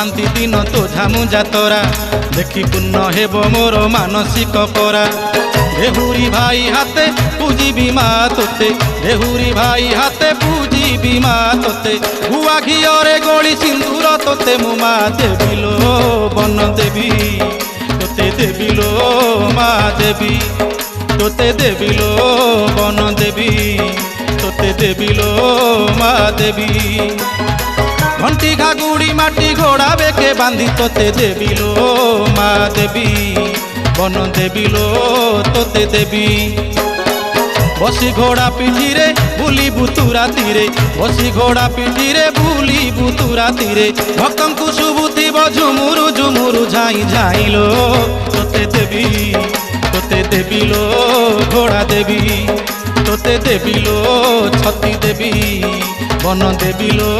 ସଂକ୍ରାନ୍ତି ଦିନ ତୋ ଝାମୁ ଯାତରା ଦେଖି ପୂର୍ଣ୍ଣ ହେବ ମୋର ମାନସିକ ପରା। ଦେହୁରୀ ଭାଇ ହାତେ ପୂଜିବି ମା ତୋତେ, ଦେହୁରୀ ଭାଇ ହାତେ ପୂଜିବି ମା ତୋତେ, ଗୁଆ ଘିଅରେ ଗୋଳି ସିନ୍ଦୁର ତୋତେ ମୁଁ ମା ଦେବି ଲୋ ବନ ଦେବି, ତୋତେ ଦେବି ଲୋ ମା ଦେବି, ତୋତେ ଦେବି ଲୋ ବନ ଦେବି, ତୋତେ ଦେବି ଲୋ ମା ଦେବି। ঘণ্টি ঘাগুড়ি মাটি ঘোড়া বেকে বাঁধি তোতে দেবি লো মা দেবী, বন দেবী লো তোতে দেবী। বসি ঘোড়া পিঠিরে বুলিবু তু রাতিরে, বসি ঘোড়া পিঠিরে বুলিবু তু রাতিরে, ভক্তଙ୍କୁ শুভুথিব ঝুমুরু ঝুমুরু ঝাই ঝাই লো তোতে দেবী, তোতে দেবী লো ঘোড়া দেবী, তোতে দেবী লো ছতি দেবী, বন দেবী লো